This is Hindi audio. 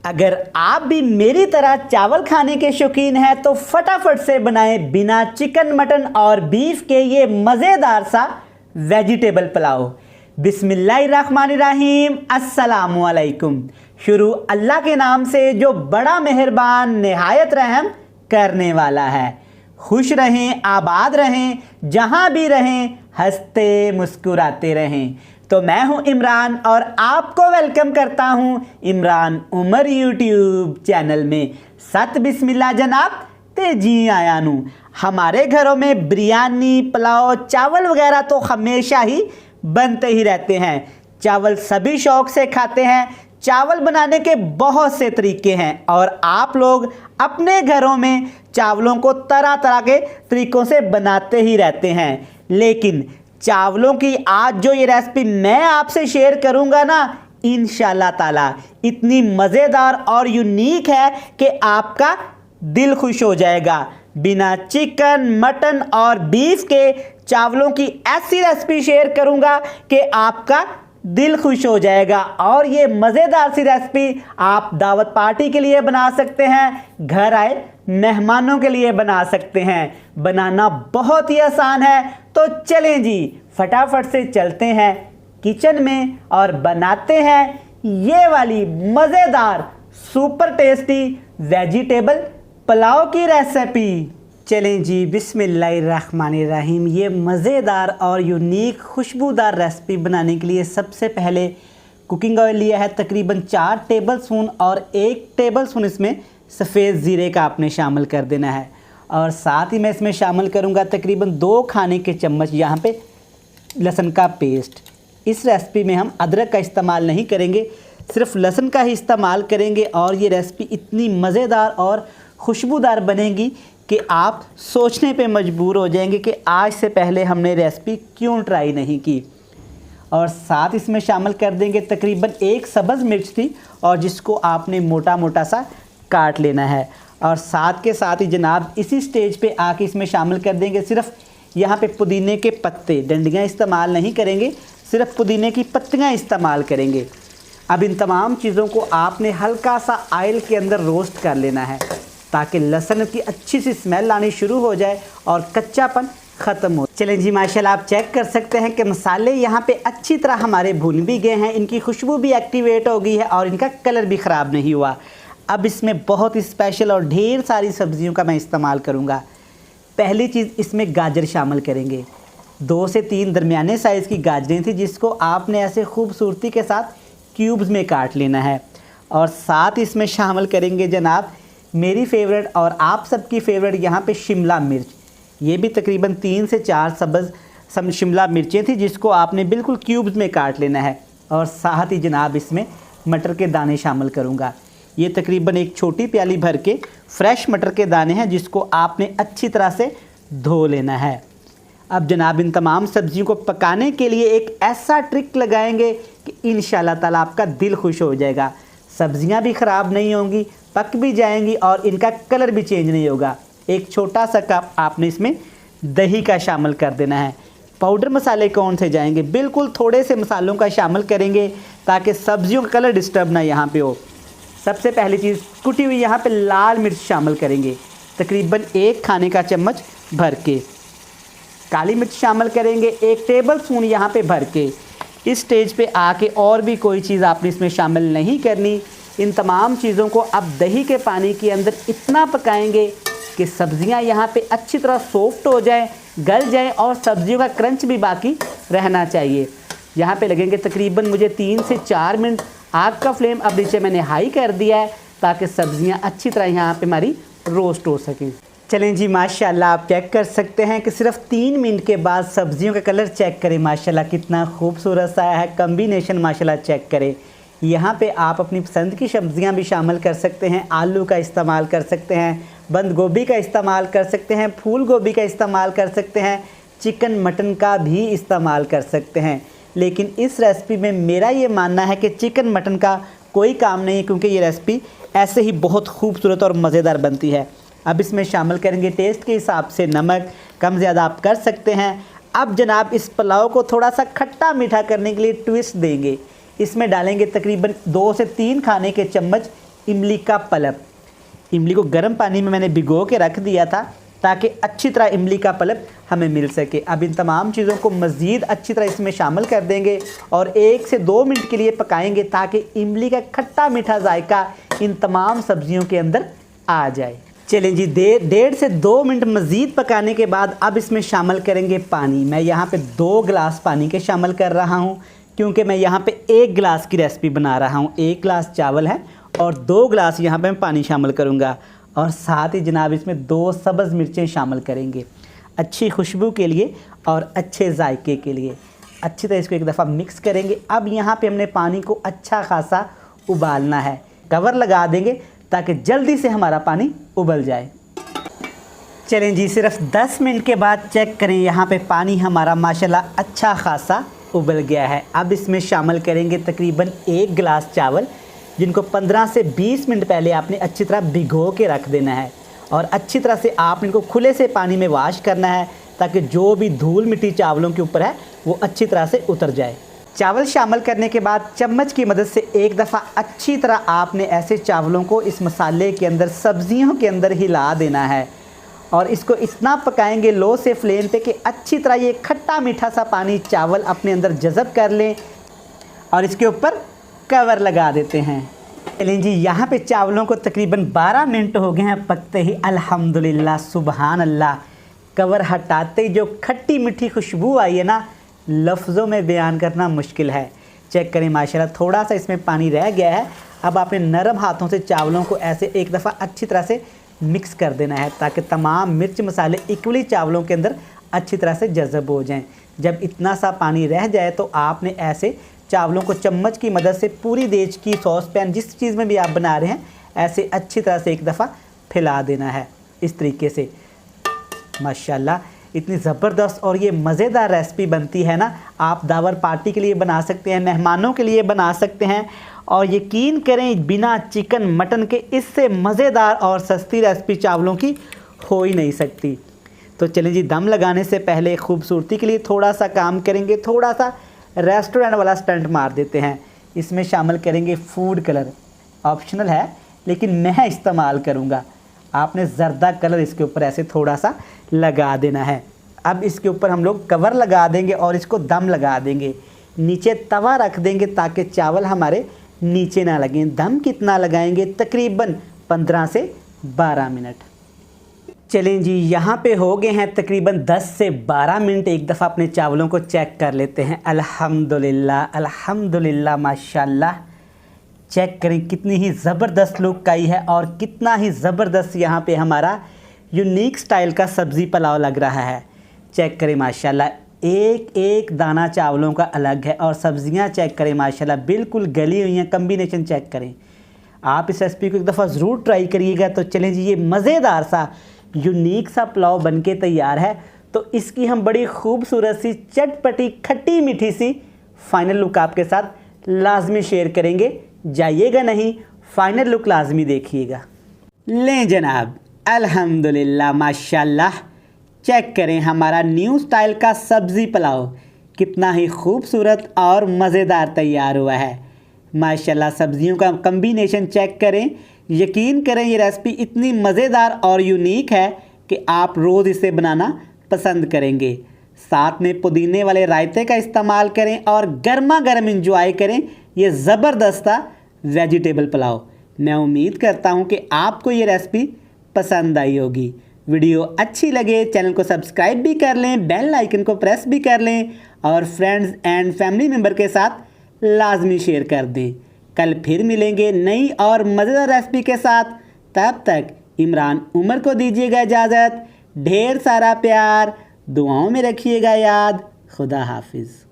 अगर आप भी मेरी तरह चावल खाने के शौकीन हैं तो फटाफट से बनाएं बिना चिकन मटन और बीफ के ये मज़ेदार सा वेजिटेबल पुलाव। बिस्मिल्लाहिर्रहमानिर्रहीम, अस्सलामुअलैकुम। शुरू अल्लाह के नाम से जो बड़ा मेहरबान निहायत रहम करने वाला है। खुश रहें, आबाद रहें, जहाँ भी रहें हंसते मुस्कुराते रहें। तो मैं हूं इमरान और आपको वेलकम करता हूं इमरान उमर यूट्यूब चैनल में। सत बिस्मिल्लाह जनाब, ते जी आया नू। हमारे घरों में बिरयानी, पुलाव, चावल वगैरह तो हमेशा ही बनते ही रहते हैं। चावल सभी शौक से खाते हैं। चावल बनाने के बहुत से तरीके हैं और आप लोग अपने घरों में चावलों को तरह तरह के तरीक़ों से बनाते ही रहते हैं। लेकिन चावलों की आज जो ये रेसिपी मैं आपसे शेयर करूंगा ना, इंशाल्लाह ताला इतनी मज़ेदार और यूनिक है कि आपका दिल खुश हो जाएगा। बिना चिकन, मटन और बीफ के चावलों की ऐसी रेसिपी शेयर करूंगा कि आपका दिल खुश हो जाएगा। और ये मज़ेदार सी रेसिपी आप दावत पार्टी के लिए बना सकते हैं, घर आए मेहमानों के लिए बना सकते हैं। बनाना बहुत ही आसान है। तो चलें जी, फटाफट से चलते हैं किचन में और बनाते हैं ये वाली मज़ेदार सुपर टेस्टी वेजिटेबल पुलाव की रेसिपी। चलें जी, बिस्मिल्लाहिर्रहमानिर्रहीम। ये मज़ेदार और यूनिक खुशबूदार रेसिपी बनाने के लिए सबसे पहले कुकिंग ऑयल लिया है तकरीबन 4 टेबल स्पून और 1 टेबल स्पून इसमें सफ़ेद ज़ीरे का आपने शामिल कर देना है। और साथ ही मैं इसमें शामिल करूंगा तकरीबन 2 खाने के चम्मच यहाँ पे लहसुन का पेस्ट। इस रेसिपी में हम अदरक का इस्तेमाल नहीं करेंगे, सिर्फ लहसुन का ही इस्तेमाल करेंगे। और ये रेसिपी इतनी मज़ेदार और खुशबूदार बनेगी कि आप सोचने पे मजबूर हो जाएंगे कि आज से पहले हमने रेसिपी क्यों ट्राई नहीं की। और साथ इसमें शामिल कर देंगे तकरीबन 1 सब्ज़ मिर्च थी और जिसको आपने मोटा मोटा सा काट लेना है। और साथ के साथ ही जनाब इसी स्टेज पे आके इसमें शामिल कर देंगे सिर्फ यहाँ पे पुदीने के पत्ते, डंडियाँ इस्तेमाल नहीं करेंगे, सिर्फ पुदीने की पत्तियाँ इस्तेमाल करेंगे। अब इन तमाम चीज़ों को आपने हल्का सा ऑयल के अंदर रोस्ट कर लेना है ताकि लहसुन की अच्छी सी स्मेल आनी शुरू हो जाए और कच्चापन ख़त्म हो। चलें जी, माशाल्लाह आप चेक कर सकते हैं कि मसाले यहाँ पे अच्छी तरह हमारे भून भी गए हैं, इनकी खुशबू भी एक्टिवेट हो गई है और इनका कलर भी ख़राब नहीं हुआ। अब इसमें बहुत ही स्पेशल और ढेर सारी सब्जियों का मैं इस्तेमाल करूँगा। पहली चीज़ इसमें गाजर शामिल करेंगे। 2 से 3 दरमियाने साइज़ की गाजरें थी जिसको आपने ऐसे खूबसूरती के साथ क्यूब्स में काट लेना है। और साथ इसमें शामिल करेंगे जनाब मेरी फेवरेट और आप सबकी फेवरेट यहाँ पे शिमला मिर्च। ये भी तकरीबन 3 से 4 सब्ज़ शिमला मिर्चें थी जिसको आपने बिल्कुल क्यूब्स में काट लेना है। और साथ ही जनाब इसमें मटर के दाने शामिल करूँगा। ये तकरीबन 1 छोटी प्याली भर के फ्रेश मटर के दाने हैं जिसको आपने अच्छी तरह से धो लेना है। अब जनाब इन तमाम सब्जियों को पकाने के लिए एक ऐसा ट्रिक लगाएंगे कि इंशाल्लाह ताला आपका दिल खुश हो जाएगा। सब्जियां भी ख़राब नहीं होंगी, पक भी जाएंगी और इनका कलर भी चेंज नहीं होगा। एक छोटा सा कप आपने इसमें दही का शामिल कर देना है। पाउडर मसाले कौन से जाएंगे, बिल्कुल थोड़े से मसालों का शामिल करेंगे ताकि सब्जियों का कलर डिस्टर्ब ना यहाँ पे हो। सबसे पहली चीज़ कुटी हुई यहाँ पे लाल मिर्च शामिल करेंगे तकरीबन 1 खाने का चम्मच भर के। काली मिर्च शामिल करेंगे 1 टेबल स्पून यहाँ पे भर के। इस स्टेज पे आके और भी कोई चीज़ आपने इसमें शामिल नहीं करनी। इन तमाम चीज़ों को अब दही के पानी के अंदर इतना पकाएंगे कि सब्ज़ियाँ यहाँ पे अच्छी तरह सॉफ्ट हो जाएँ, गल जाएँ और सब्ज़ियों का क्रंच भी बाकी रहना चाहिए। यहाँ पे लगेंगे तकरीबन मुझे 3 से 4 मिनट। आग का फ्लेम अब नीचे मैंने हाई कर दिया है ताकि सब्ज़ियाँ अच्छी तरह यहाँ पे हमारी रोस्ट हो सकें। चलें जी, माशाल्लाह आप चेक कर सकते हैं कि सिर्फ 3 मिनट के बाद सब्ज़ियों का कलर चेक करें। माशाल्लाह कितना खूबसूरत सा है कम्बिनेशन, माशाल्लाह चेक करें। यहाँ पे आप अपनी पसंद की सब्ज़ियाँ भी शामिल कर सकते हैं। आलू का इस्तेमाल कर सकते हैं, बंद गोभी का इस्तेमाल कर सकते हैं, फूल गोभी का इस्तेमाल कर सकते हैं, चिकन मटन का भी इस्तेमाल कर सकते हैं। लेकिन इस रेसिपी में मेरा ये मानना है कि चिकन मटन का कोई काम नहीं है क्योंकि ये रेसिपी ऐसे ही बहुत खूबसूरत और मज़ेदार बनती है। अब इसमें शामिल करेंगे टेस्ट के हिसाब से नमक, कम ज़्यादा आप कर सकते हैं। अब जनाब इस पुलाव को थोड़ा सा खट्टा मीठा करने के लिए ट्विस्ट देंगे। इसमें डालेंगे तकरीबन 2 से 3 खाने के चम्मच इमली का पल्प। इमली को गर्म पानी में मैंने भिगो के रख दिया था ताकि अच्छी तरह इमली का पल्प हमें मिल सके। अब इन तमाम चीज़ों को मज़ीद अच्छी तरह इसमें शामिल कर देंगे और 1 से 2 मिनट के लिए पकाएंगे ताकि इमली का खट्टा मीठा जायका इन तमाम सब्जियों के अंदर आ जाए। चलें जी, 1.5 से 2 मिनट मज़ीद पकाने के बाद अब इसमें शामिल करेंगे पानी। मैं यहाँ पे 2 गिलास पानी के शामिल कर रहा हूँ क्योंकि मैं यहाँ पे 1 गिलास की रेसिपी बना रहा हूँ। 1 गिलास चावल है और 2 गिलास यहाँ पे मैं पानी शामिल करूँगा और साथ ही जनाब इसमें 2 सब्ज़ मिर्चें शामिल करेंगे अच्छी खुशबू के लिए और अच्छे जायके के लिए। अच्छी तरह इसको एक दफ़ा मिक्स करेंगे। अब यहाँ पे हमने पानी को अच्छा खासा उबालना है। कवर लगा देंगे ताकि जल्दी से हमारा पानी उबल जाए। चलें जी, सिर्फ 10 मिनट के बाद चेक करें, यहाँ पे पानी हमारा माशाल्लाह अच्छा खासा उबल गया है। अब इसमें शामिल करेंगे तकरीबन 1 गिलास चावल जिनको 15 से 20 मिनट पहले आपने अच्छी तरह भिगो के रख देना है और अच्छी तरह से आपने इनको खुले से पानी में वॉश करना है ताकि जो भी धूल मिट्टी चावलों के ऊपर है वो अच्छी तरह से उतर जाए। चावल शामिल करने के बाद चम्मच की मदद से एक दफ़ा अच्छी तरह आपने ऐसे चावलों को इस मसाले के अंदर, सब्जियों के अंदर हिला देना है और इसको इतना पकाएंगे लो से फ्लेम पे कि अच्छी तरह ये खट्टा मीठा सा पानी चावल अपने अंदर जज़ब कर लें और इसके ऊपर कवर लगा देते हैं। चलें जी, यहाँ पे चावलों को तकरीबन 12 मिनट हो गए हैं पकते ही। अल्हम्दुलिल्लाह, सुबहान अल्लाह। कवर हटाते ही जो खट्टी मीठी खुशबू आई है ना, लफ्ज़ों में बयान करना मुश्किल है। चेक करें माशाल्लाह, थोड़ा सा इसमें पानी रह गया है। अब आपने नरम हाथों से चावलों को ऐसे एक दफ़ा अच्छी तरह से मिक्स कर देना है ताकि तमाम मिर्च मसाले इक्वली चावलों के अंदर अच्छी तरह से जज़ब हो जाएं। जब इतना सा पानी रह जाए तो आपने ऐसे चावलों को चम्मच की मदद से पूरी देज की सॉस पैन जिस चीज़ में भी आप बना रहे हैं ऐसे अच्छी तरह से एक दफ़ा फैला देना है इस तरीके से। माशाल्लाह, इतनी ज़बरदस्त और ये मज़ेदार रेसिपी बनती है ना। आप दावर पार्टी के लिए बना सकते हैं, मेहमानों के लिए बना सकते हैं और यकीन करें बिना चिकन मटन के इससे मज़ेदार और सस्ती रेसिपी चावलों की हो ही नहीं सकती। तो चलें जी, दम लगाने से पहले खूबसूरती के लिए थोड़ा सा काम करेंगे, थोड़ा सा रेस्टोरेंट वाला स्टंट मार देते हैं। इसमें शामिल करेंगे फूड कलर, ऑप्शनल है लेकिन मैं इस्तेमाल करूँगा। आपने ज़र्दा कलर इसके ऊपर ऐसे थोड़ा सा लगा देना है। अब इसके ऊपर हम लोग कवर लगा देंगे और इसको दम लगा देंगे। नीचे तवा रख देंगे ताकि चावल हमारे नीचे ना लगें। दम कितना लगाएंगे? तकरीबन 15 से 12 मिनट। चलें जी, यहाँ पे हो गए हैं तकरीबन 10 से 12 मिनट। एक दफ़ा अपने चावलों को चेक कर लेते हैं। अल्हम्दुलिल्लाह, अल्हम्दुलिल्लाह, माशाल्लाह। चेक करें कितनी ही ज़बरदस्त लुक आई है और कितना ही ज़बरदस्त यहाँ पे हमारा यूनिक स्टाइल का सब्ज़ी पुलाव लग रहा है। चेक करें माशाल्लाह, एक एक दाना चावलों का अलग है और सब्ज़ियाँ चेक करें माशाल्लाह बिल्कुल गली हुई हैं। कम्बिनेशन चेक करें। आप इस रेसिपी को एक दफ़ा ज़रूर ट्राई करिएगा। तो चलें जी, ये मज़ेदार सा यूनिक सा पुलाव बनके तैयार है। तो इसकी हम बड़ी खूबसूरत सी चटपटी खट्टी मीठी सी फाइनल लुक आपके साथ लाजमी शेयर करेंगे। जाइएगा नहीं, फाइनल लुक लाजमी देखिएगा। लें जनाब, अल्हम्दुलिल्लाह, माशाल्लाह। चेक करें हमारा न्यू स्टाइल का सब्ज़ी पुलाव कितना ही खूबसूरत और मज़ेदार तैयार हुआ है। माशाल्लाह, सब्ज़ियों का कम्बिनेशन चेक करें। यकीन करें ये रेसिपी इतनी मज़ेदार और यूनिक है कि आप रोज़ इसे बनाना पसंद करेंगे। साथ में पुदीने वाले रायते का इस्तेमाल करें और गर्मा गर्म इंजॉय करें ये ज़बरदस्त वेजिटेबल पुलाव। मैं उम्मीद करता हूँ कि आपको ये रेसिपी पसंद आई होगी। वीडियो अच्छी लगे चैनल को सब्सक्राइब भी कर लें, बेल आइकन को प्रेस भी कर लें और फ्रेंड्स एंड फैमिली मेम्बर के साथ लाजमी शेयर कर दें। कल फिर मिलेंगे नई और मज़ेदार रेसिपी के साथ। तब तक इमरान उमर को दीजिएगा इजाज़त। ढेर सारा प्यार, दुआओं में रखिएगा याद। खुदा हाफिज़।